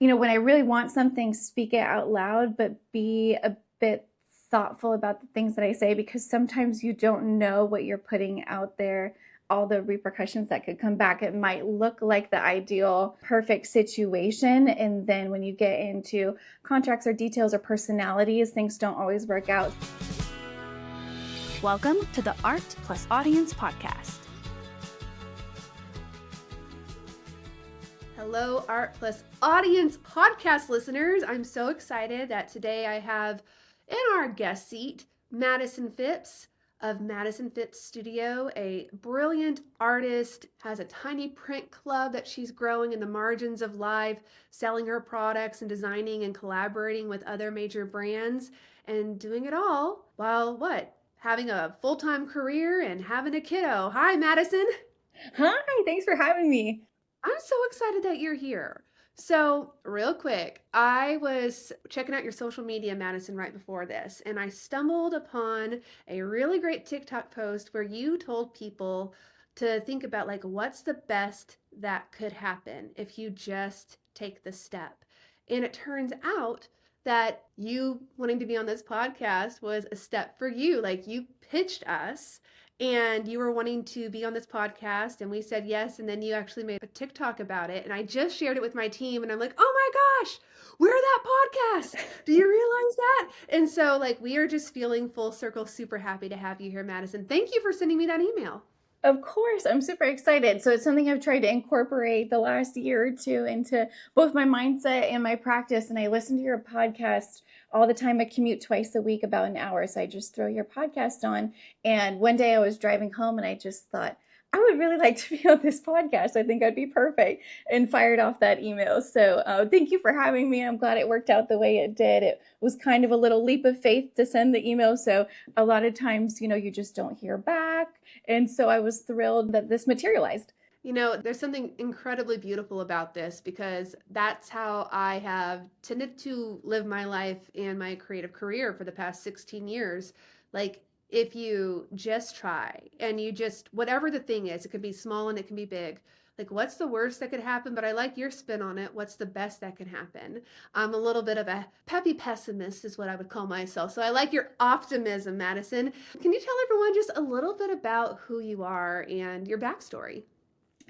when I really want something, speak it out loud, but be a bit thoughtful about the things that I say, because sometimes you don't know what you're putting out there, all the repercussions that could come back. It might look like the ideal, perfect situation. And then when you get into contracts or details or personalities, things don't always work out. Welcome to the Art Plus Audience podcast. Hello, Art Plus Audience podcast listeners. I'm so excited that today I have in our guest seat Madison Phipps of Madison Phipps Studio, a brilliant artist, has a tiny print club that she's growing in the margins of life, selling her products and designing and collaborating with other major brands, and doing it all while having a full-time career and having a kiddo. Hi, Madison. Hi, thanks for having me. I'm so excited that you're here. So, real quick, I was checking out your social media, Madison, right before this, and I stumbled upon a really great TikTok post where you told people to think about what's the best that could happen if you just take the step. And it turns out that you wanting to be on this podcast was a step for you. Like, you pitched us and you were wanting to be on this podcast, and we said yes, and then you actually made a TikTok about it, and I just shared it with my team, and I'm like, oh my gosh, we're that podcast. Do you realize that? And so we are just feeling full circle, super happy to have you here, Madison. Thank you for sending me that email. Of course, I'm super excited. So it's something I've tried to incorporate the last year or two into both my mindset and my practice. And I listen to your podcast all the time. I commute twice a week, about an hour. So I just throw your podcast on. And one day I was driving home and I just thought, I would really like to be on this podcast. I think I'd be perfect, and fired off that email. So thank you for having me. I'm glad it worked out the way it did. It was kind of a little leap of faith to send the email. So a lot of times, you just don't hear back. And so I was thrilled that this materialized. There's something incredibly beautiful about this, because that's how I have tended to live my life and my creative career for the past 16 years. If you just try and you just, whatever the thing is, it could be small and it can be big. What's the worst that could happen? But I like your spin on it. What's the best that can happen? I'm a little bit of a peppy pessimist is what I would call myself. So I like your optimism, Madison. Can you tell everyone just a little bit about who you are and your backstory?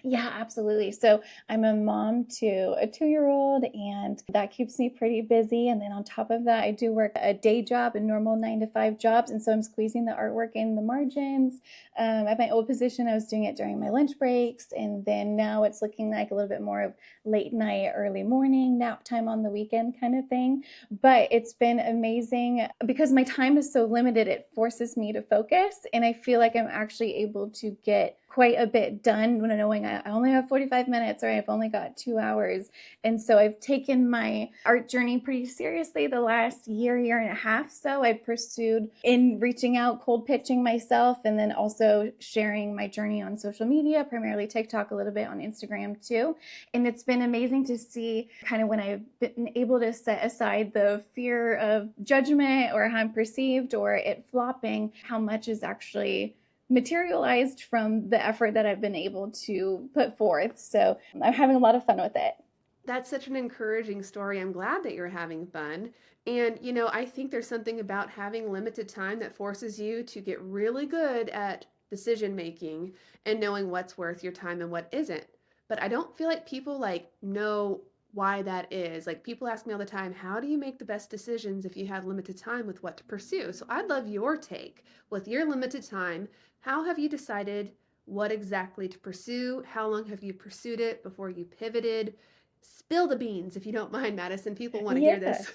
Yeah, absolutely. So I'm a mom to a 2-year-old, and that keeps me pretty busy. And then on top of that, I do work a day job, a normal 9-to-5 jobs. And so I'm squeezing the artwork in the margins. At my old position, I was doing it during my lunch breaks. And then now it's looking like a little bit more of late night, early morning, nap time on the weekend kind of thing. But it's been amazing because my time is so limited. It forces me to focus. And I feel like I'm actually able to get quite a bit done when knowing I only have 45 minutes or I've only got 2 hours. And so I've taken my art journey pretty seriously the last year and a half. So I pursued in reaching out, cold pitching myself, and then also sharing my journey on social media, primarily TikTok, a little bit on Instagram too. And it's been amazing to see kind of when I've been able to set aside the fear of judgment or how I'm perceived or it flopping, how much is actually materialized from the effort that I've been able to put forth. So I'm having a lot of fun with it. That's such an encouraging story. I'm glad that you're having fun. And, I think there's something about having limited time that forces you to get really good at decision making and knowing what's worth your time and what isn't. But I don't feel like people know why that is. People ask me all the time, how do you make the best decisions if you have limited time with what to pursue? So I'd love your take. With your limited time, how have you decided what exactly to pursue? How long have you pursued it before you pivoted? Spill the beans, if you don't mind, Madison. People want to hear this.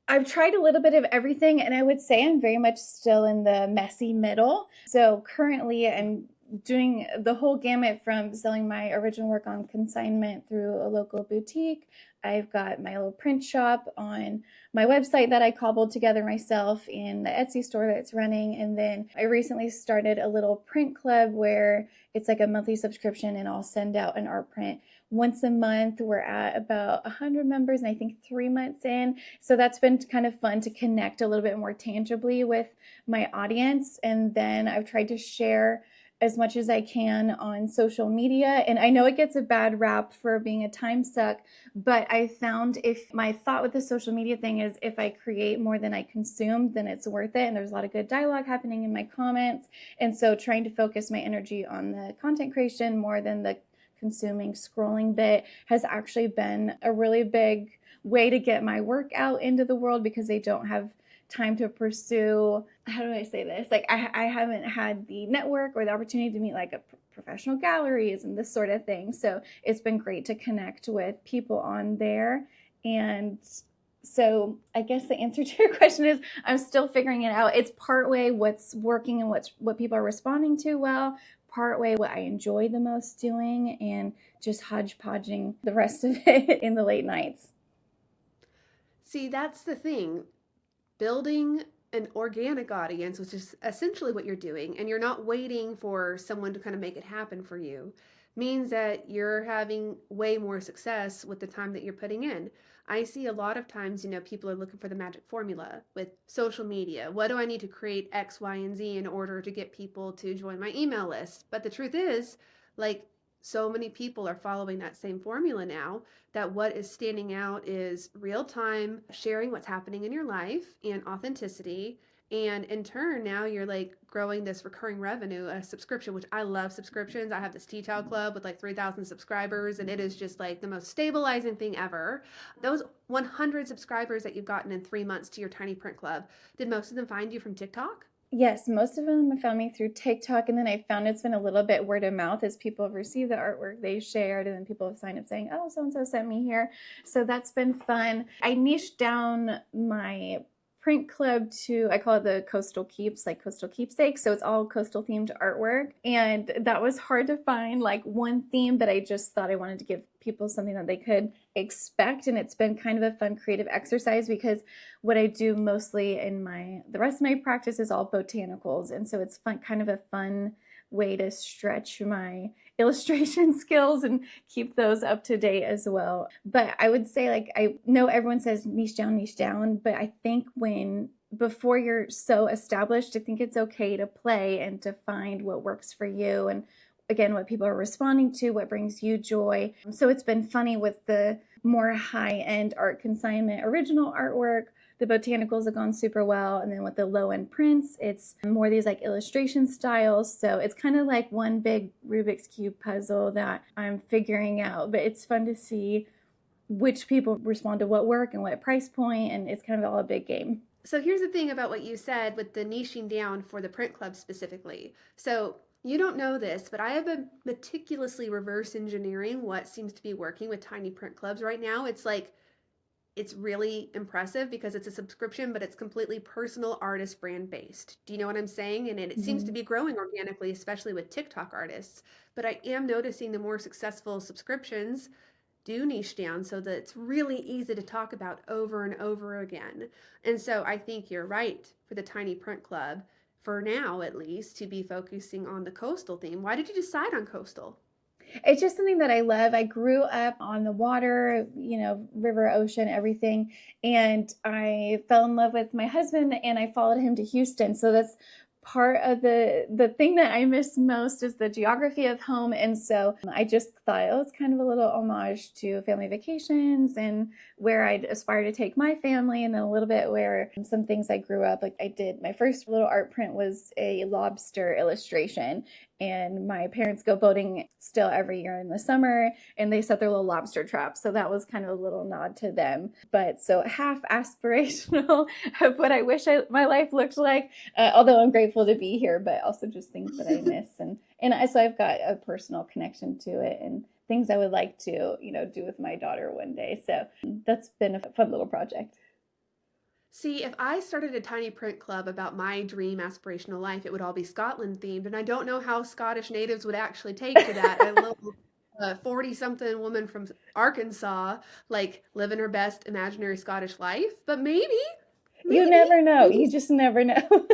I've tried a little bit of everything, and I would say I'm very much still in the messy middle. So currently I'm doing the whole gamut from selling my original work on consignment through a local boutique. I've got my little print shop on my website that I cobbled together myself in the Etsy store that's running. And then I recently started a little print club where it's like a monthly subscription, and I'll send out an art print once a month. We're at about 100 members, and I think 3 months in. So that's been kind of fun to connect a little bit more tangibly with my audience. And then I've tried to share as much as I can on social media. And I know it gets a bad rap for being a time suck, but I found if my thought with the social media thing is if I create more than I consume, then it's worth it. And there's a lot of good dialogue happening in my comments. And so trying to focus my energy on the content creation more than the consuming scrolling bit has actually been a really big way to get my work out into the world, because they don't have time to pursue, how do I say this? Like I haven't had the network or the opportunity to meet like a professional galleries and this sort of thing. So it's been great to connect with people on there. And so I guess the answer to your question is I'm still figuring it out. It's partway what's working and what people are responding to well, partway what I enjoy the most doing, and just hodgepodging the rest of it in the late nights. See, that's the thing. Building an organic audience, which is essentially what you're doing, and you're not waiting for someone to kind of make it happen for you, means that you're having way more success with the time that you're putting in. I see a lot of times, people are looking for the magic formula with social media. What do I need to create X, Y, and Z in order to get people to join my email list? But the truth is, like, so many people are following that same formula now that what is standing out is real time sharing what's happening in your life and authenticity. And in turn, now you're like growing this recurring revenue, a subscription, which I love subscriptions. I have this tea towel club with like 3,000 subscribers, and it is just like the most stabilizing thing ever. Those 100 subscribers that you've gotten in 3 months to your tiny print club, did most of them find you from TikTok? Yes, most of them have found me through TikTok, and then I found it's been a little bit word of mouth as people have received the artwork they shared, and then people have signed up saying, oh, so-and-so sent me here. So that's been fun. I niched down my print club to, I call it the coastal keeps, like coastal keepsakes. So it's all coastal themed artwork. And that was hard to find like one theme, but I just thought I wanted to give people something that they could expect. And it's been kind of a fun creative exercise, because what I do mostly in the rest of my practice is all botanicals. And so it's fun, kind of a fun way to stretch my illustration skills and keep those up to date as well. But I would say, like, I know everyone says niche down, but I think before you're so established, I think it's okay to play and to find what works for you, and again, what people are responding to, what brings you joy. So it's been funny with the more high-end art consignment original artwork. The botanicals have gone super well. And then with the low-end prints, it's more these like illustration styles. So it's kind of like one big Rubik's Cube puzzle that I'm figuring out. But it's fun to see which people respond to what work and what price point. And it's kind of all a big game. So here's the thing about what you said with the niching down for the print club specifically. So you don't know this, but I have been meticulously reverse engineering what seems to be working with tiny print clubs right now. It's really impressive because it's a subscription, but it's completely personal artist brand based. Do you know what I'm saying? And it seems to be growing organically, especially with TikTok artists. But I am noticing the more successful subscriptions do niche down so that it's really easy to talk about over and over again. And so I think you're right for the tiny print club, for now at least, to be focusing on the coastal theme. Why did you decide on coastal? It's just something that I love. I grew up on the water, river, ocean, everything. And I fell in love with my husband, and I followed him to Houston. So that's part of the thing that I miss most is the geography of home. And so I just thought, it's kind of a little homage to family vacations and where I'd aspire to take my family, and then a little bit where some things I grew up. Like I did, my first little art print was a lobster illustration, and my parents go boating still every year in the summer, and they set their little lobster traps. So that was kind of a little nod to them. But so half aspirational of what I wish my life looked like, although I'm grateful to be here, but also just things that I miss. So I've got a personal connection to it, and things I would like to, do with my daughter one day. So that's been a fun little project. See, if I started a tiny print club about my dream aspirational life, it would all be Scotland themed. And I don't know how Scottish natives would actually take to that. A little 40-something woman from Arkansas, like living her best imaginary Scottish life. But maybe, You never know. You just never know.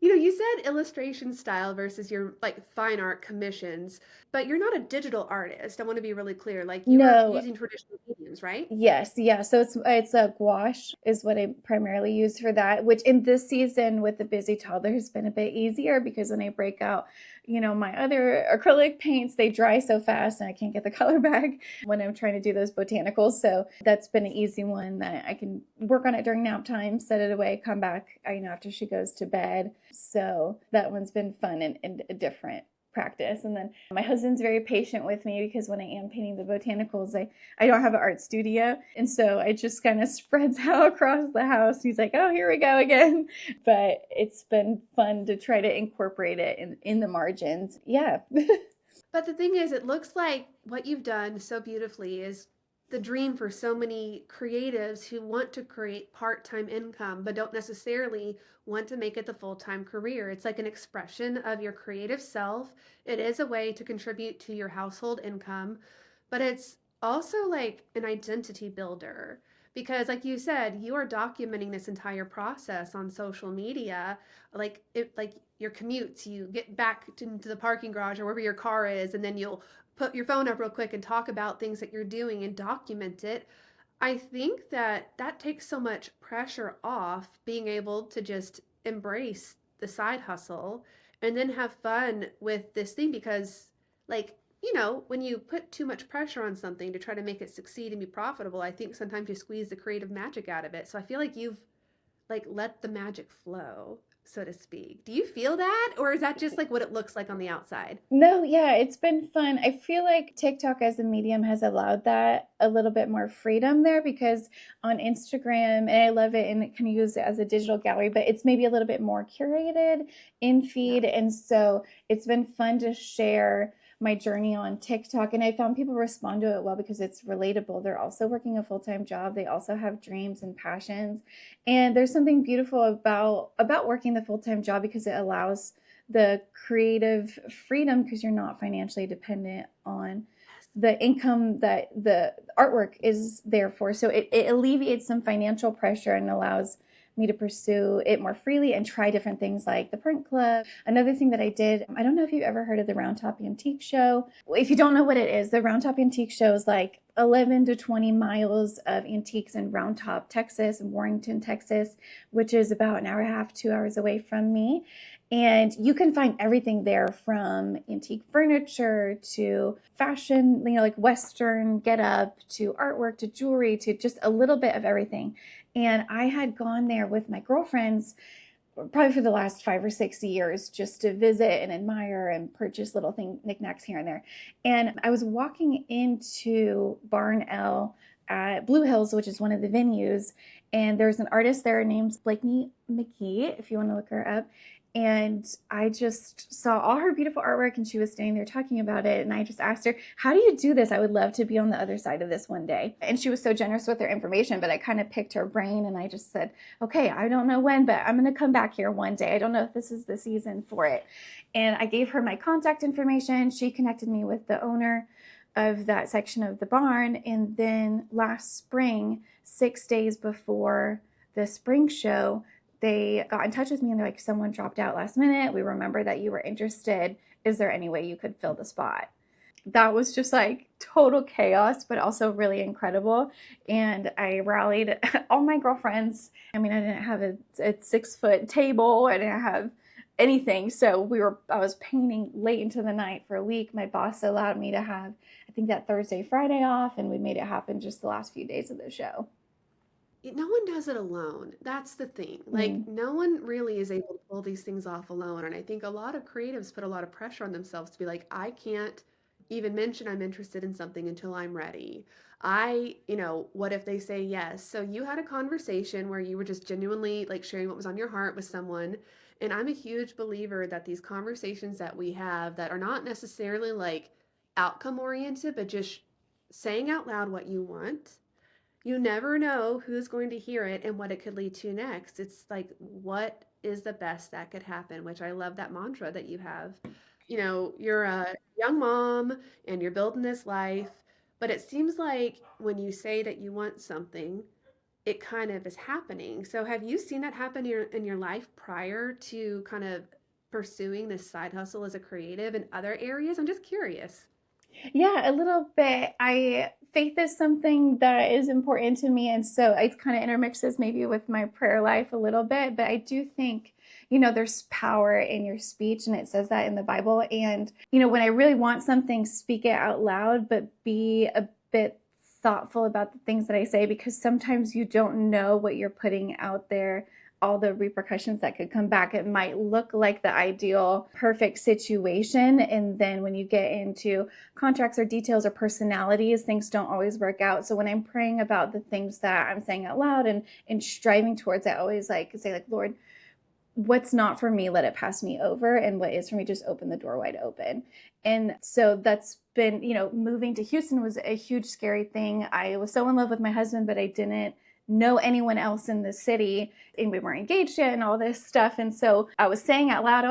You said illustration style versus your like fine art commissions, but you're not a digital artist. I want to be really clear. Like you are No. using traditional mediums, right? Yes, yeah. So it's a gouache is what I primarily use for that, which in this season with the busy toddler has been a bit easier, because when I break out my other acrylic paints, they dry so fast and I can't get the color back when I'm trying to do those botanicals. So that's been an easy one that I can work on it during nap time, set it away, come back, after she goes to bed. So that one's been fun and a different practice. And then my husband's very patient with me because when I am painting the botanicals, I don't have an art studio. And so it just kind of spreads out across the house. He's like, oh, here we go again. But it's been fun to try to incorporate it in the margins. Yeah. But the thing is, it looks like what you've done so beautifully is the dream for so many creatives who want to create part-time income but don't necessarily want to make it the full-time career. It's like an expression of your creative self. It is a way to contribute to your household income, but it's also like an identity builder because like you said, you are documenting this entire process on social media, like your commutes, you get back into the parking garage or wherever your car is, and then you'll put your phone up real quick and talk about things that you're doing and document it. I think that takes so much pressure off being able to just embrace the side hustle and then have fun with this thing because, like, when you put too much pressure on something to try to make it succeed and be profitable, I think sometimes you squeeze the creative magic out of it. So I feel like you've like let the magic flow, so to speak. Do you feel that? Or is that just like what it looks like on the outside? No, yeah, it's been fun. I feel like TikTok as a medium has allowed that a little bit more freedom there because on Instagram, and I love it and it can use it as a digital gallery, but it's maybe a little bit more curated in feed. Yeah. And so it's been fun to share my journey on TikTok. And I found people respond to it well because it's relatable. They're also working a full-time job. They also have dreams and passions. And there's something beautiful about working the full-time job because it allows the creative freedom because you're not financially dependent on the income that the artwork is there for. So it alleviates some financial pressure and allows me to pursue it more freely and try different things like the print club. Another thing that I did, I don't know if you've ever heard of the Round Top Antique Show. If you don't know what it is, the Round Top Antique Show is like 11 to 20 miles of antiques in Round Top, Texas, and Warrington, Texas, which is about an hour and a half, 2 hours away from me. And you can find everything there from antique furniture to fashion, like Western get up to artwork to jewelry to just a little bit of everything. And I had gone there with my girlfriends probably for the last 5 or 6 years just to visit and admire and purchase little knickknacks here and there. And I was walking into Barn L at Blue Hills, which is one of the venues. And there's an artist there named Blakeney McGee, if you want to look her up. And I just saw all her beautiful artwork and she was standing there talking about it. And I just asked her, how do you do this? I would love to be on the other side of this one day. And she was so generous with her information, but I kind of picked her brain and I just said, okay, I don't know when, but I'm going to come back here one day. I don't know if this is the season for it. And I gave her my contact information. She connected me with the owner of that section of the barn. And then last spring, 6 days before the spring show, they got in touch with me and they're like, someone dropped out last minute. We remember that you were interested. Is there any way you could fill the spot? That was just like total chaos, but also really incredible. And I rallied all my girlfriends. I mean, I didn't have a 6-foot table. I didn't have anything. So I was painting late into the night for a week. My boss allowed me to have, I think, that Thursday, Friday off, and we made it happen just the last few days of the show. No one does it alone. That's the thing. Like, no one really is able to pull these things off alone. And I think a lot of creatives put a lot of pressure on themselves to be like, I can't even mention I'm interested in something until I'm ready. What if they say yes? So you had a conversation where you were just genuinely like sharing what was on your heart with someone. And I'm a huge believer that these conversations that we have that are not necessarily like outcome oriented, but just saying out loud what you want, you never know who's going to hear it and what it could lead to next. It's like, what is the best that could happen? Which I love that mantra that you have. You're a young mom and you're building this life, but it seems like when you say that you want something, it kind of is happening. So have you seen that happen in your life prior to kind of pursuing this side hustle as a creative in other areas? I'm just curious. Yeah, a little bit. I faith is something that is important to me. And so it kind of intermixes maybe with my prayer life a little bit. But I do think, there's power in your speech, and it says that in the Bible. And, when I really want something, speak it out loud, but be a bit thoughtful about the things that I say, because sometimes you don't know what you're putting out there, all the repercussions that could come back. It might look like the ideal, perfect situation. And then when you get into contracts or details or personalities, things don't always work out. So when I'm praying about the things that I'm saying out loud and striving towards, I always say, Lord, what's not for me, let it pass me over. And what is for me, just open the door wide open. And so that's been, moving to Houston was a huge, scary thing. I was so in love with my husband, but I didn't know anyone else in the city, and we weren't engaged yet and all this stuff. And so I was saying out loud,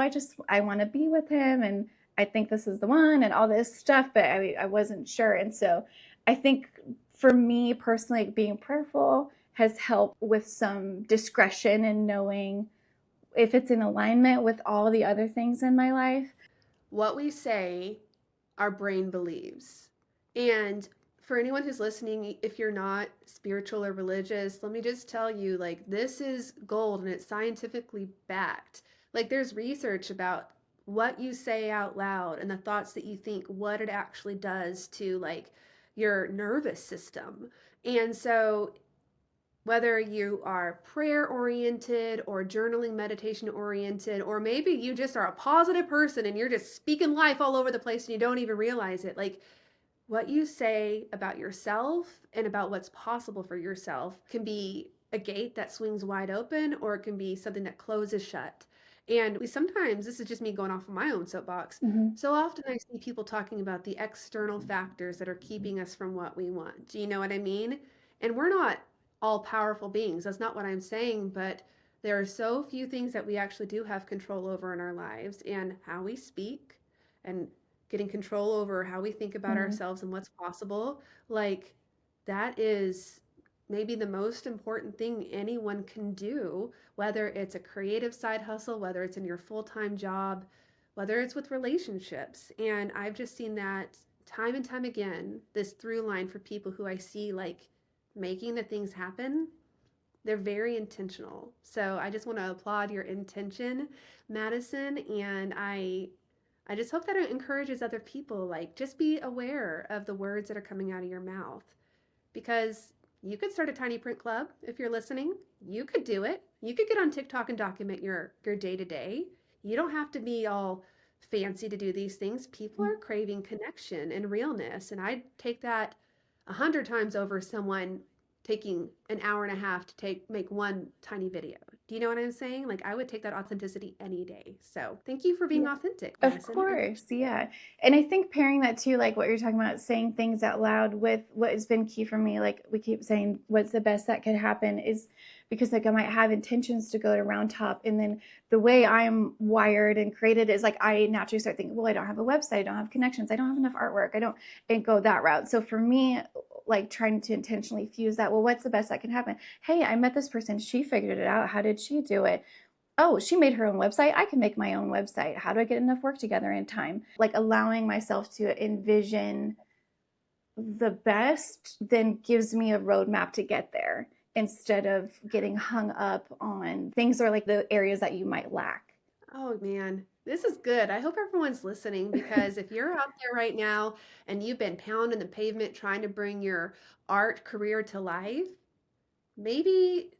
I want to be with him, and I think this is the one, and all this stuff, but I wasn't sure. And so I think for me personally, being prayerful has helped with some discretion and knowing if it's in alignment with all the other things in my life. What we say, our brain believes. And for anyone who's listening, if you're not spiritual or religious, let me just tell you, like, this is gold and it's scientifically backed. Like, there's research about what you say out loud and the thoughts that you think, what it actually does to, like, your nervous system. And so whether you are prayer oriented or journaling meditation oriented, or maybe you just are a positive person and you're just speaking life all over the place and you don't even realize it, like, what you say about yourself and about what's possible for yourself can be a gate that swings wide open, or it can be something that closes shut. And we sometimes, this is just me going off of my own soapbox, so often I see people talking about the external factors that are keeping us from what we want. Do you know what I mean? And we're not all powerful beings. That's not what I'm saying, but there are so few things that we actually do have control over in our lives, and how we speak and getting control over how we think about ourselves and what's possible. Like, that is maybe the most important thing anyone can do, whether it's a creative side hustle, whether it's in your full-time job, whether it's with relationships. And I've just seen that time and time again, this through line for people who I see, like, making the things happen. They're very intentional. So I just want to applaud your intention, Madison, and I just hope that it encourages other people, like, just be aware of the words that are coming out of your mouth, because you could start a tiny print club if you're listening. You could do it. You could get on TikTok and document your day to day. You don't have to be all fancy to do these things. People are craving connection and realness, and I'd take that 100 times over someone taking an hour and a half to make one tiny video. Do you know what I'm saying? Like, I would take that authenticity any day. So thank you for being authentic, Of Madison. course, yeah. And I think pairing that too, like what you're talking about, saying things out loud, with what has been key for me, like we keep saying, what's the best that could happen, is because like I might have intentions to go to Round Top, and then the way I'm wired and created is like I naturally start thinking, well, I don't have a website, I don't have connections, I don't have enough artwork, and go that route. So for me, like trying to intentionally fuse that, well, what's the best that can happen? Hey, I met this person, she figured it out. How did she do it? Oh, she made her own website. I can make my own website. How do I get enough work together in time? Like allowing myself to envision the best then gives me a roadmap to get there, instead of getting hung up on things or like the areas that you might lack. Oh man, this is good. I hope everyone's listening, because if you're out there right now and you've been pounding the pavement trying to bring your art career to life, maybe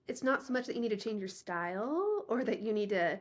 it's not so much that you need to change your style, or that you need to,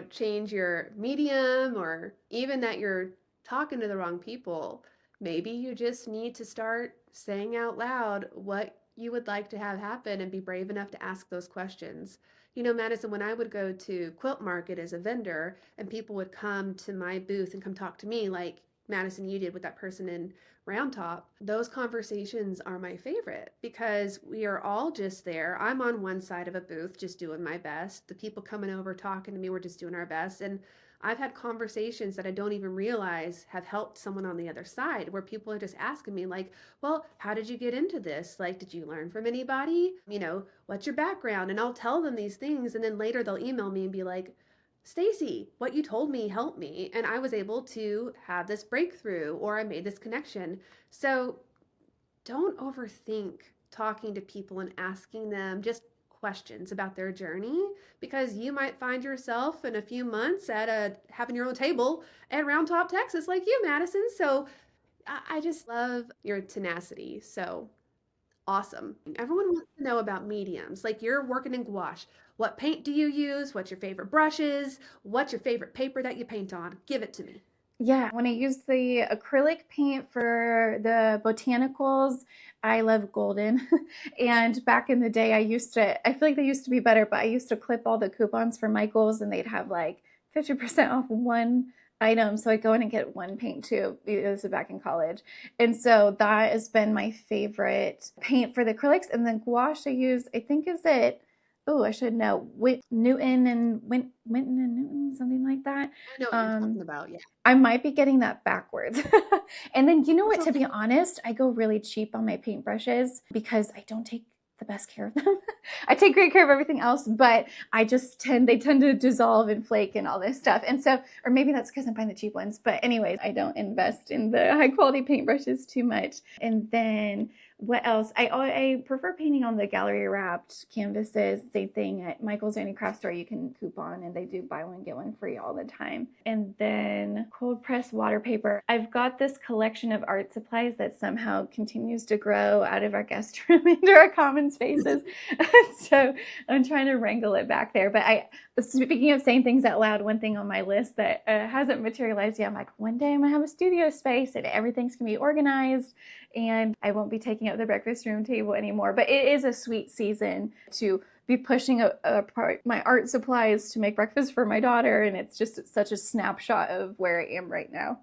change your medium, or even that you're talking to the wrong people. Maybe you just need to start saying out loud what you would like to have happen, and be brave enough to ask those questions. Madison, when I would go to Quilt Market as a vendor and people would come to my booth and come talk to me, like Madison, you did with that person in Round Top, those conversations are my favorite, because we are all just there. I'm on one side of a booth just doing my best. The people coming over talking to me, we're just doing our best. And I've had conversations that I don't even realize have helped someone on the other side, where people are just asking me, like, well, how did you get into this? Like, did you learn from anybody? What's your background? And I'll tell them these things. And then later they'll email me and be like, Stacie, what you told me helped me, and I was able to have this breakthrough, or I made this connection. So don't overthink talking to people and asking them just questions about their journey, because you might find yourself in a few months at a having your own table at Round Top, Texas, like you, Madison. So I just love your tenacity. So awesome. Everyone wants to know about mediums. Like you're working in gouache. What paint do you use? What's your favorite brushes? What's your favorite paper that you paint on? Give it to me. Yeah, when I use the acrylic paint for the botanicals, I love golden. And back in the day, I feel like they used to be better, but I used to clip all the coupons for Michael's and they'd have like 50% off one item. So I'd go in and get one paint too. This was back in college. And so that has been my favorite paint for the acrylics. And then gouache I use, I think is it, oh, I should know, Newton and Winton and Newton, something like that. I know what you're talking Um, about. Yeah. I might be getting that backwards. And then, you know That's what, to be okay. honest, I go really cheap on my paintbrushes because I don't take the best care of them. I take great care of everything else, but they tend to dissolve and flake and all this stuff. And so, or maybe that's because I'm buying the cheap ones. But anyways, I don't invest in the high quality paintbrushes too much. And then what else? I prefer painting on the gallery wrapped canvases. Same thing at Michael's or any craft store. You can coupon and they do buy one get one free all the time. And then cold press water paper. I've got this collection of art supplies that somehow continues to grow out of our guest room into our common spaces. So I'm trying to wrangle it back there. But speaking of saying things out loud, one thing on my list that hasn't materialized yet, I'm like, one day I'm gonna have a studio space and everything's gonna be organized and I won't be taking up the breakfast room table anymore. But it is a sweet season to be pushing apart my art supplies to make breakfast for my daughter. And it's just such a snapshot of where I am right now.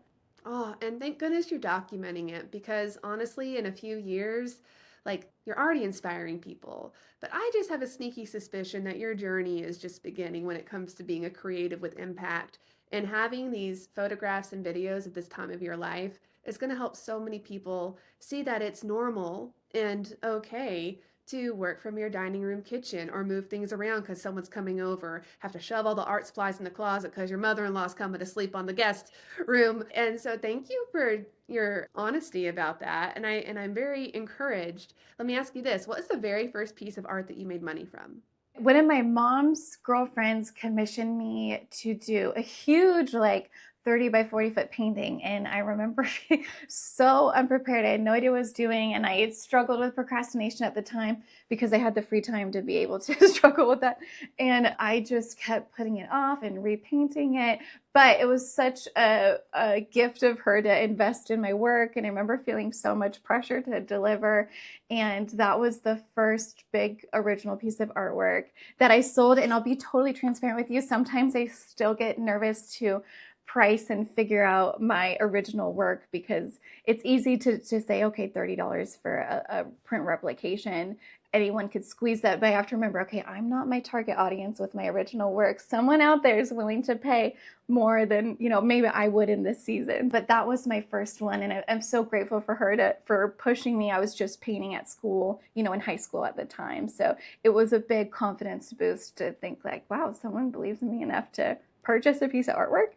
Oh, and thank goodness you're documenting it, because honestly, in a few years, like you're already inspiring people. But I just have a sneaky suspicion that your journey is just beginning when it comes to being a creative with impact. And having these photographs and videos at this time of your life is going to help so many people see that it's normal and okay to work from your dining room kitchen or move things around because someone's coming over, have to shove all the art supplies in the closet because your mother-in-law's coming to sleep on the guest room. And so thank you for your honesty about that. And I'm very encouraged. Let me ask you this. What is the very first piece of art that you made money from? One of my mom's girlfriends commissioned me to do a huge, like 30 by 40-foot painting. And I remember being so unprepared. I had no idea what I was doing. And I struggled with procrastination at the time because I had the free time to be able to struggle with that. And I just kept putting it off and repainting it. But it was such a gift of her to invest in my work. And I remember feeling so much pressure to deliver. And that was the first big original piece of artwork that I sold. And I'll be totally transparent with you. Sometimes I still get nervous to price and figure out my original work because it's easy to say, okay, $30 for a print replication. Anyone could squeeze that, but I have to remember, okay, I'm not my target audience with my original work. Someone out there is willing to pay more than, maybe I would in this season. But that was my first one. And I'm so grateful for her for pushing me. I was just painting at school, in high school at the time. So it was a big confidence boost to think like, wow, someone believes in me enough to purchase a piece of artwork.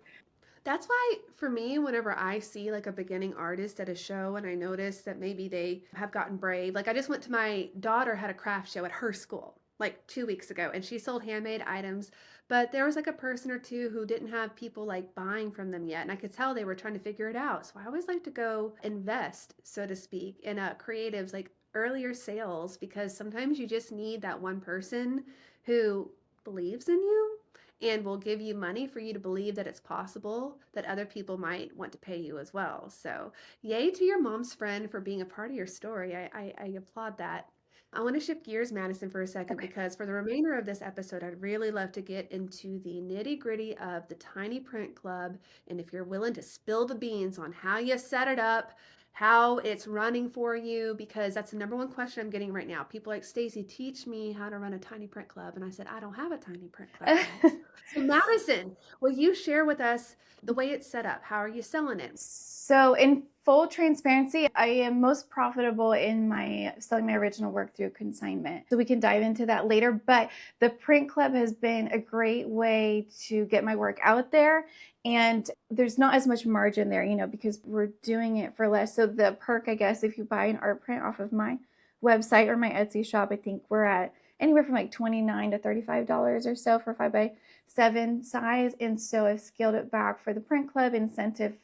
That's why for me, whenever I see like a beginning artist at a show and I notice that maybe they have gotten brave, like I just went to my daughter had a craft show at her school like 2 weeks ago and she sold handmade items, but there was like a person or two who didn't have people like buying from them yet. And I could tell they were trying to figure it out. So I always like to go invest, so to speak, in creatives like earlier sales, because sometimes you just need that one person who believes in you and will give you money for you to believe that it's possible that other people might want to pay you as well. So, yay to your mom's friend for being a part of your story. I applaud that. I want to shift gears, Madison, for a second, Okay. because for the remainder of this episode, I'd really love to get into the nitty gritty of the Tiny Print Club. And if you're willing to spill the beans on how you set it up, how it's running for you, because that's the number one question I'm getting right now. People like, Stacie, teach me how to run a tiny print club. And I said, I don't have a tiny print club, guys. So, Madison, will you share with us the way it's set up? How are you selling it? So in full transparency, I am most profitable in my selling my original work through consignment. So we can dive into that later. But the print club has been a great way to get my work out there. And there's not as much margin there, because we're doing it for less. So the perk, I guess, if you buy an art print off of my website or my Etsy shop, I think we're at anywhere from like $29 to $35 or so for 5x7 size. And so I've scaled it back for the print club incentive.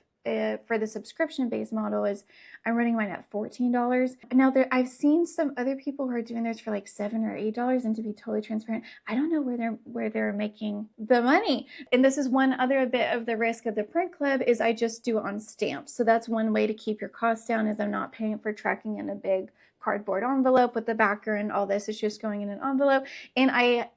For the subscription-based model is I'm running mine at $14. Now I've seen some other people who are doing theirs for like $7 or $8, and to be totally transparent, I don't know where they're making the money. And this is one other bit of the risk of the print club is I just do it on stamps. So that's one way to keep your costs down is I'm not paying for tracking in a big cardboard envelope with the backer and all this. It's just going in an envelope. And I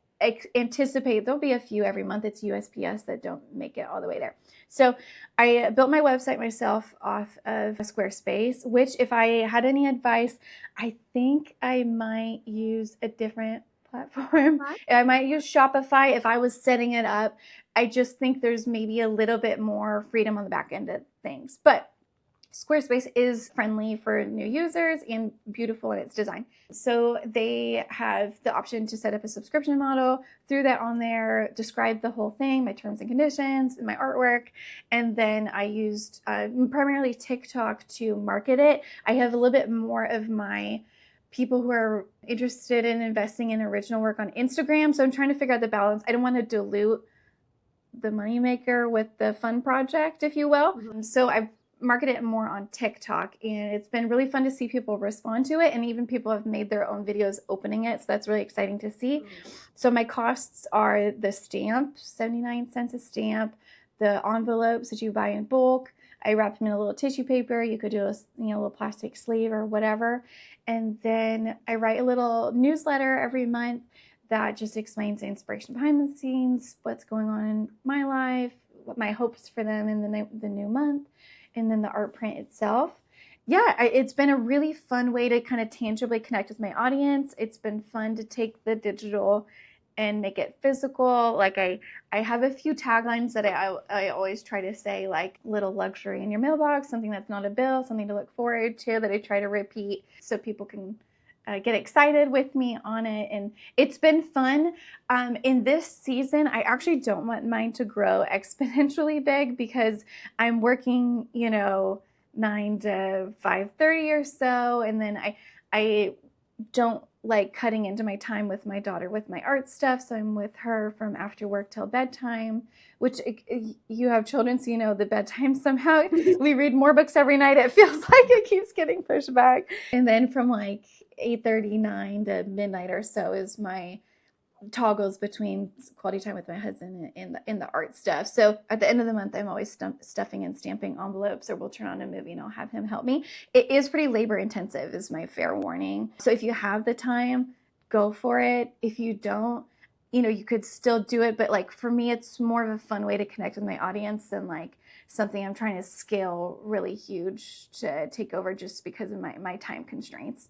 anticipate there'll be a few every month. It's USPS that don't make it all the way there. So I built my website myself off of Squarespace, which if I had any advice, I think I might use a different platform. I might use Shopify if I was setting it up. I just think there's maybe a little bit more freedom on the back end of things. But Squarespace is friendly for new users and beautiful in its design. So they have the option to set up a subscription model, threw that on there, describe the whole thing, my terms and conditions, my artwork. And then I used primarily TikTok to market it. I have a little bit more of my people who are interested in investing in original work on Instagram. So I'm trying to figure out the balance. I don't want to dilute the moneymaker with the fun project, if you will. Mm-hmm. So I've market it more on TikTok, and it's been really fun to see people respond to it, and even people have made their own videos opening it, so that's really exciting to see. So my costs are the stamp, 79 cents a stamp, the envelopes that you buy in bulk, I wrap them in a little tissue paper, you could do a little plastic sleeve or whatever, and then I write a little newsletter every month that just explains the inspiration behind the scenes, what's going on in my life, what my hopes for them in the new month, and then the art print itself. Yeah, it's been a really fun way to kind of tangibly connect with my audience. It's been fun to take the digital and make it physical. Like I have a few taglines that I always try to say, like little luxury in your mailbox, something that's not a bill, something to look forward to, that I try to repeat so people can get excited with me on it. And it's been fun. In this season, I actually don't want mine to grow exponentially big because I'm working, 9 to 5:30 or so. And then I don't like cutting into my time with my daughter with my art stuff. So I'm with her from after work till bedtime, which you have children, so you know the bedtime somehow. We read more books every night. It feels like it keeps getting pushed back. And then from like 8:39 to midnight or so is my toggles between quality time with my husband and the art stuff. So at the end of the month, I'm always stuffing and stamping envelopes, or we'll turn on a movie and I'll have him help me. It is pretty labor intensive, is my fair warning. So if you have the time, go for it. If you don't, you could still do it. But like for me, it's more of a fun way to connect with my audience than like something I'm trying to scale really huge to take over just because of my time constraints.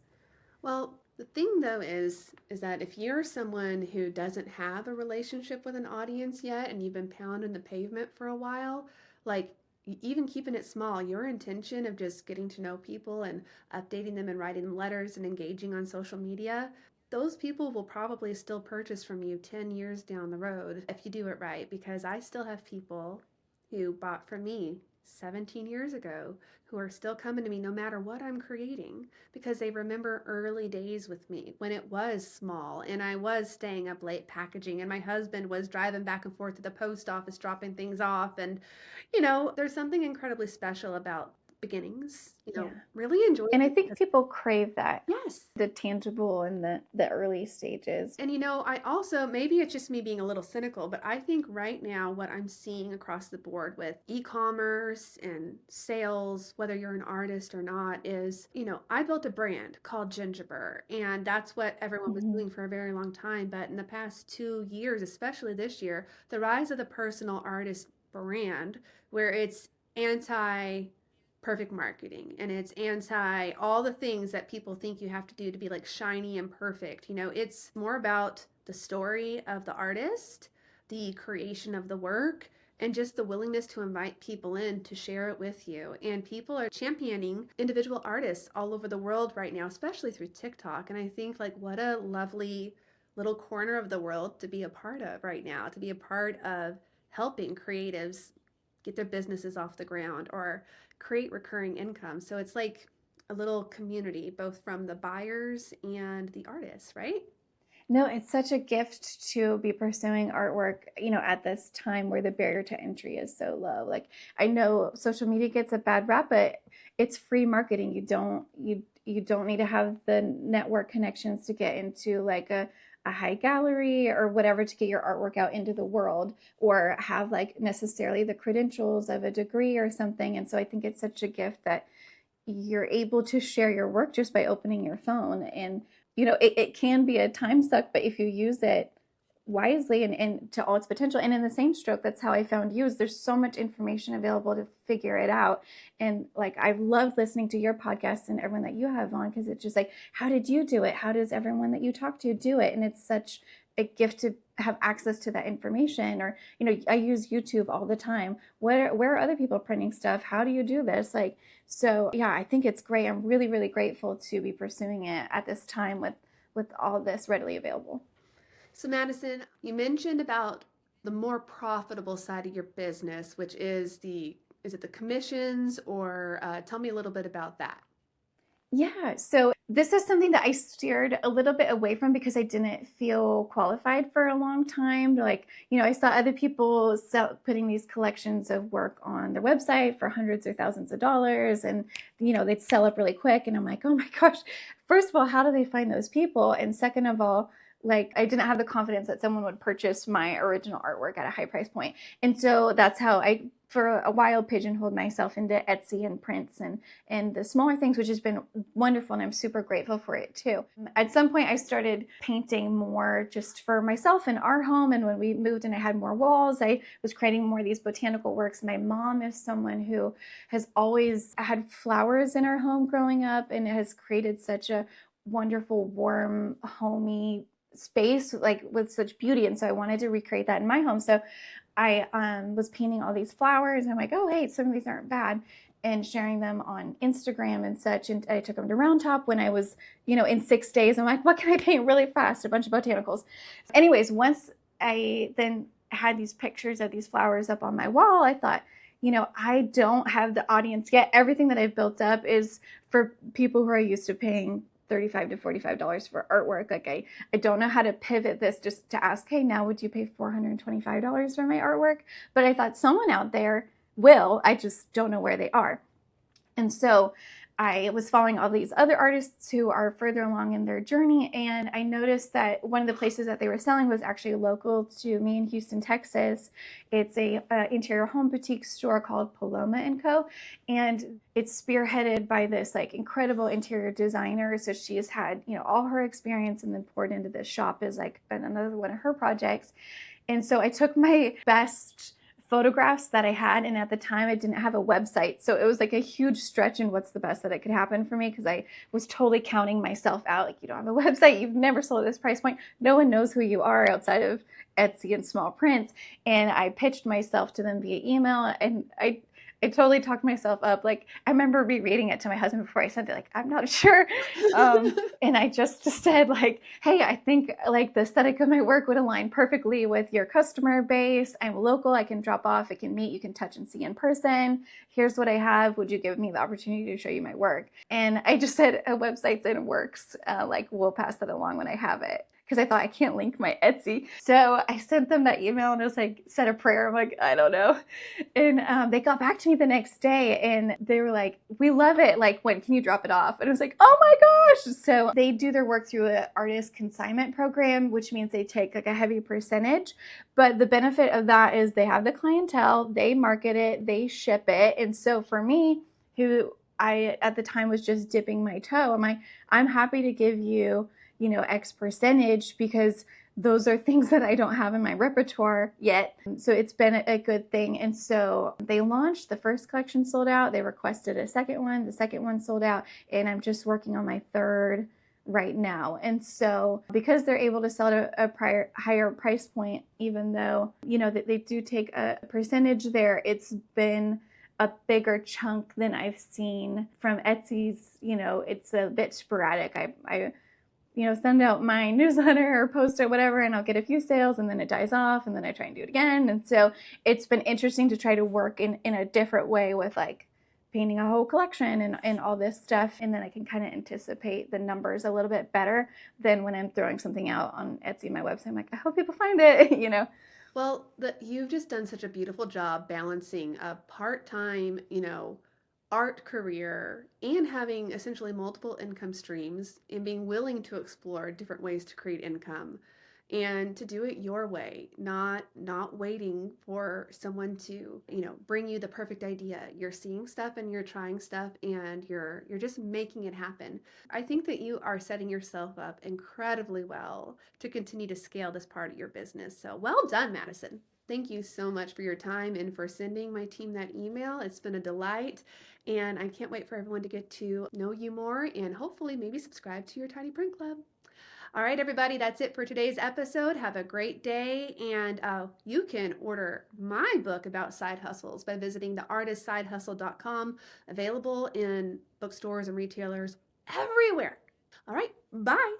Well, the thing though is that if you're someone who doesn't have a relationship with an audience yet and you've been pounding the pavement for a while, like even keeping it small, your intention of just getting to know people and updating them and writing them letters and engaging on social media, those people will probably still purchase from you 10 years down the road if you do it right, because I still have people who bought from me 17 years ago who are still coming to me no matter what I'm creating, because they remember early days with me when it was small and I was staying up late packaging and my husband was driving back and forth to the post office dropping things off. And there's something incredibly special about beginnings. Really enjoy it. And I think people crave that. Yes. The tangible and the early stages. And I also, maybe it's just me being a little cynical, but I think right now what I'm seeing across the board with e-commerce and sales, whether you're an artist or not, is, I built a brand called Gingerbur, and that's what everyone was doing for a very long time. But in the past 2 years, especially this year, the rise of the personal artist brand, where it's anti perfect marketing and it's anti all the things that people think you have to do to be like shiny and perfect. It's more about the story of the artist, the creation of the work, and just the willingness to invite people in to share it with you. And people are championing individual artists all over the world right now, especially through TikTok. And I think, like, what a lovely little corner of the world to be a part of right now, to be a part of helping creatives get their businesses off the ground or create recurring income. So it's like a little community, both from the buyers and the artists, right? No, it's such a gift to be pursuing artwork, at this time where the barrier to entry is so low. Like, I know social media gets a bad rap, but it's free marketing. You don't need to have the network connections to get into like a high gallery or whatever to get your artwork out into the world, or have like necessarily the credentials of a degree or something. And so I think it's such a gift that you're able to share your work just by opening your phone. And it can be a time suck, but if you use it wisely and to all its potential, and in the same stroke, that's how I found you, is there's so much information available to figure it out. And like, I've loved listening to your podcast and everyone that you have on, because it's just like, how did you do it? How does everyone that you talk to do it? And it's such a gift to have access to that information. Or I use YouTube all the time. Where are other people printing stuff? How do you do this? Like, so yeah, I think it's great. I'm really, really grateful to be pursuing it at this time with all this readily available. So, Madison, you mentioned about the more profitable side of your business, which is is it the commissions, or tell me a little bit about that. Yeah, so this is something that I steered a little bit away from because I didn't feel qualified for a long time. Like, I saw other people putting these collections of work on their website for hundreds or thousands of dollars, and, they'd sell up really quick. And I'm like, oh my gosh, first of all, how do they find those people? And second of all, like, I didn't have the confidence that someone would purchase my original artwork at a high price point. And so that's how I, for a while, pigeonholed myself into Etsy and prints and the smaller things, which has been wonderful. And I'm super grateful for it too. At some point, I started painting more just for myself in our home. And when we moved and I had more walls, I was creating more of these botanical works. My mom is someone who has always had flowers in our home growing up and has created such a wonderful, warm, homey space, like with such beauty. And so I wanted to recreate that in my home. So I was painting all these flowers. And I'm like, oh, hey, some of these aren't bad, and sharing them on Instagram and such. And I took them to Round Top when I was, in 6 days. I'm like, what can I paint really fast? A bunch of botanicals. Anyways, once I then had these pictures of these flowers up on my wall, I thought, I don't have the audience yet. Everything that I've built up is for people who are used to paying $35 to $45 for artwork. Like, I don't know how to pivot this just to ask, hey, now would you pay $425 for my artwork? But I thought someone out there will, I just don't know where they are. And so I was following all these other artists who are further along in their journey, and I noticed that one of the places that they were selling was actually local to me in Houston, Texas. It's a interior home boutique store called Paloma & Co. And it's spearheaded by this like incredible interior designer. So she has had, all her experience and then poured into this shop as like another one of her projects. And so I took my best photographs that I had, and at the time I didn't have a website, so it was like a huge stretch in what's the best that it could happen for me, because I was totally counting myself out. Like, you don't have a website, you've never sold at this price point, no one knows who you are outside of Etsy and small prints. And I pitched myself to them via email, and I totally talked myself up. Like, I remember rereading it to my husband before I sent it, like, I'm not sure. And I just said, like, hey, I think like the aesthetic of my work would align perfectly with your customer base. I'm local, I can drop off, I can meet, you can touch and see in person. Here's what I have. Would you give me the opportunity to show you my work? And I just said, a website's in works. Like, we'll pass that along when I have it. Because I thought, I can't link my Etsy. So I sent them that email and it was like, said a prayer. I'm like, I don't know. And they got back to me the next day and they were like, we love it. Like, when can you drop it off? And I was like, oh my gosh. So they do their work through an artist consignment program, which means they take like a heavy percentage. But the benefit of that is they have the clientele, they market it, they ship it. And so for me, who I at the time was just dipping my toe, I'm happy to give you, X percentage, because those are things that I don't have in my repertoire yet. So it's been a good thing. And so they launched, the first collection sold out. They requested a second one. The second one sold out. And I'm just working on my third right now. And so because they're able to sell at a higher price point, even though, that they do take a percentage there, it's been a bigger chunk than I've seen from Etsy's. It's a bit sporadic. I send out my newsletter or post or whatever, and I'll get a few sales and then it dies off and then I try and do it again. And so it's been interesting to try to work in a different way with like painting a whole collection and all this stuff. And then I can kind of anticipate the numbers a little bit better than when I'm throwing something out on Etsy, my website. I'm like, I hope people find it, Well, you've just done such a beautiful job balancing a part-time, art career and having essentially multiple income streams and being willing to explore different ways to create income and to do it your way, not waiting for someone to, bring you the perfect idea. You're seeing stuff and you're trying stuff and you're just making it happen. I think that you are setting yourself up incredibly well to continue to scale this part of your business. So well done, Madison. Thank you so much for your time and for sending my team that email. It's been a delight, and I can't wait for everyone to get to know you more and hopefully maybe subscribe to your Tiny Print Club. All right, everybody, that's it for today's episode. Have a great day, and you can order my book about side hustles by visiting theartistsidehustle.com, available in bookstores and retailers everywhere. All right, bye.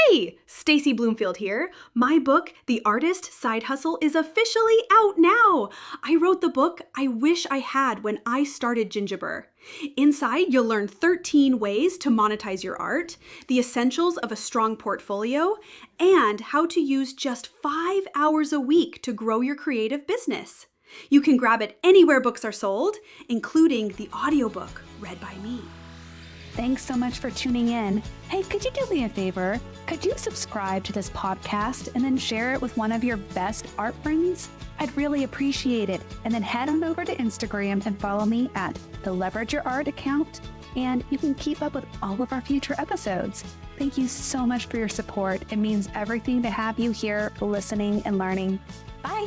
Hey, Stacie Bloomfield here. My book, The Artist Side Hustle, is officially out now. I wrote the book I wish I had when I started Gingerbread. Inside, you'll learn 13 ways to monetize your art, the essentials of a strong portfolio, and how to use just 5 hours a week to grow your creative business. You can grab it anywhere books are sold, including the audiobook read by me. Thanks so much for tuning in. Hey, could you do me a favor? Could you subscribe to this podcast and then share it with one of your best art friends? I'd really appreciate it. And then head on over to Instagram and follow me at the Leverage Your Art account, and you can keep up with all of our future episodes. Thank you so much for your support. It means everything to have you here listening and learning. Bye.